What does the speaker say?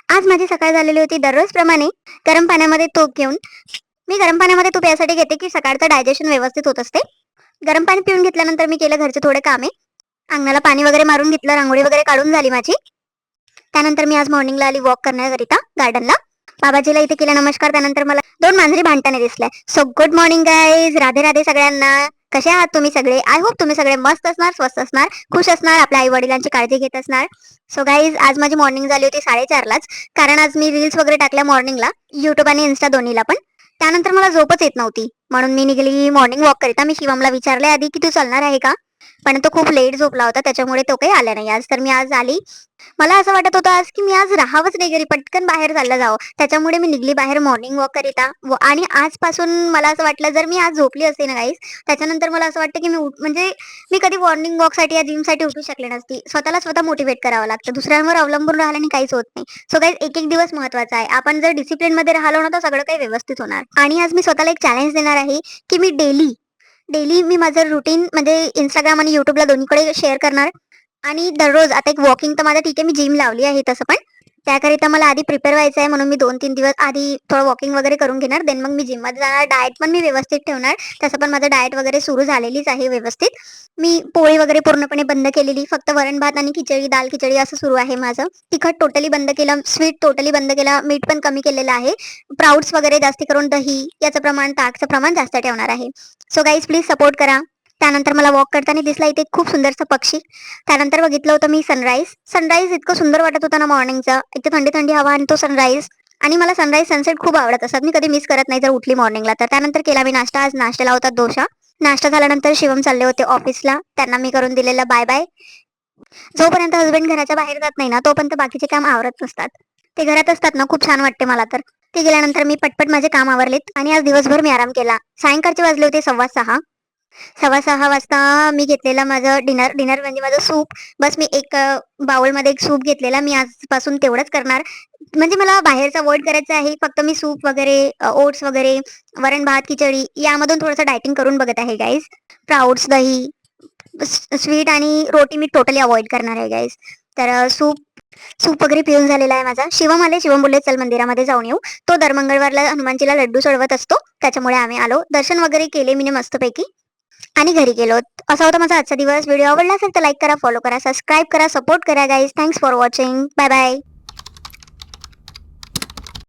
आज माझी सकाळ झालेली होती दररोजप्रमाणे गरम पाण्यामध्ये तूप घेऊन. मी गरम पाण्यामध्ये तूप यासाठी घेते की सकाळचं डायजेशन व्यवस्थित होत असते. गरम पाणी पिऊन घेतल्यानंतर मी केलं घरचे थोडे कामे. अंगणाला पाणी वगैरे मारून घेतलं, रांगोळी वगैरे काढून झाली माझी. त्यानंतर मी आज मॉर्निंगला आली वॉक करण्याकरिता गार्डनला. बाबाजीला इथे केला नमस्कार. त्यानंतर मला 2 मांजरी भांडताना दिसल्या. So good morning guys, Radhe Radhe सगळ्यांना. कसे आहात तुम्ही सगळे? आय होप तुम्ही सगळे मस्त असणार, स्वस्त असणार, खुश असणार, आपल्या आई वडिलांची काळजी घेत असणार. सो गाईज, आज माझी मॉर्निंग झाली होती 4:30लाच. कारण आज मी रील्स वगैरे टाकल्या मॉर्निंगला, युट्यूब आणि इन्स्टा दोन्हीला पण. त्यानंतर मला झोपच येत नव्हती, म्हणून मी निघाली मॉर्निंग वॉक करिता. मी शिवमला विचारले आधी की तू चालणार आहे का, पण तो खूप लेट झोपला होता, त्याच्यामुळे तो काही आला नाही आज. तर मी आज आली. मला असं वाटत होतं आज की मी आज राहावंच नाही घरी, पटकन बाहेर चाललं जावं. त्याच्यामुळे मी निघली बाहेर मॉर्निंग वॉक करिता. आणि आजपासून मला असं वाटलं जर मी आज झोपली असते ना गाईस, त्याच्यानंतर मला असं वाटतं की म्हणजे मी कधी मॉर्निंग वॉकसाठी या जिमसाठी उठू शकले नसती. स्वतःला स्वतः मोटिवेट करावं लागतं, दुसऱ्यांवर अवलंबून राहिल्याने काहीच होत नाही. सो गाईज, एक एक दिवस महत्वाचा आहे. आपण जर डिसिप्लिन मध्ये राहिलो ना तर सगळं काही व्यवस्थित होणार. आणि आज मी स्वतःला एक चॅलेंज देणार आहे की मी डेली डेली मी माझं रुटीन म्हणजे इंस्टाग्राम आणि युट्यूबला दोन्हीकडे शेअर करणार. आणि दररोज आता एक वॉकिंग तर माझं ठीक आहे, मी जिम लावली आहे तसं पण. त्याकरिता मला आधी प्रिपेअर व्हायचं आहे, म्हणून मी 2-3 दिवस आधी थोडं वॉकिंग वगैरे करून घेणार. देन मग मी जिममध्ये जाणार. डाएट पण मी व्यवस्थित ठेवणार. तसं पण माझं डाएट वगैरे सुरू झालेलीच आहे व्यवस्थित. मी पोळी वगैरे पूर्णपणे बंद केलेली. फक्त वरण भात आणि खिचडी, दाल खिचडी असं सुरू आहे माझं. तिखट टोटली बंद केलं, स्वीट टोटली बंद केलं, मीठ पण कमी केलेलं आहे. स्प्राउट्स वगैरे जास्ती करून दही याचं प्रमाण, ताकचं प्रमाण जास्त ठेवणार आहे. सो गाईज, प्लीज सपोर्ट करा. त्यानंतर मला वॉक करताना दिसला इथे खूप सुंदरसा पक्षी. त्यानंतर बघितलं होतं मी सनराईज. सनराईज इतकं सुंदर वाटत होतं ना मॉर्निंगचं, इतकं थंडी थंडी हवा आणि तो सनराईज. आणि मला सनराईज सनसेट खूप आवडत असतात, मी कधी मिस करत नाही जर उठली मॉर्निंगला तर. त्यानंतर केला मी नाश्ता. आज नाश्त्याला होता डोसा. नाश्ता झाल्यानंतर शिवम चालले होते ऑफिसला, त्यांना मी करून दिलेला बाय बाय. जोपर्यंत हस्बंड घराच्या बाहेर जात नाही ना तोपर्यंत बाकीचे काम आवरत नसतात. ते घरात असतात ना, खूप छान वाटते मला तर. ते गेल्यानंतर मी पटपट माझे काम आवरलेत आणि आज दिवसभर मी आराम केला. सायंकाळचे वाजले होते 6:15. 6:15 वाजता मी घेतलेला माझं डिनर. डिनर म्हणजे माझं सूप. बस मी एक बाउलमध्ये एक सूप घेतलेला. मी आजपासून तेवढंच करणार. म्हणजे मला बाहेरचं अवॉइड करायचं आहे. फक्त मी सूप वगैरे, ओट्स वगैरे, वरण भात, खिचडी यामधून थोडंसं डायटिंग करून बघत आहे गाईज. स्प्राउट्स, दही, स्वीट आणि रोटी मी टोटली अवॉइड करणार आहे गाईज. तर सूप सूप वगैरे पिऊन झालेला आहे माझा. शिवम आले. शिवम बोलले चल मंदिरामध्ये जाऊन येऊ. तो दर मंगळवारला हनुमानजीला लड्डू चढवत असतो, त्याच्यामुळे आम्ही आलो. दर्शन वगैरे केले मी मस्तपैकी आणि घरी गेलो. असा होता माझा आजचा दिवस. व्हिडिओ आवडला असेल तर लाईक करा, फॉलो करा, सबस्क्राईब करा, सपोर्ट करा guys. Thanks for watching. Bye bye.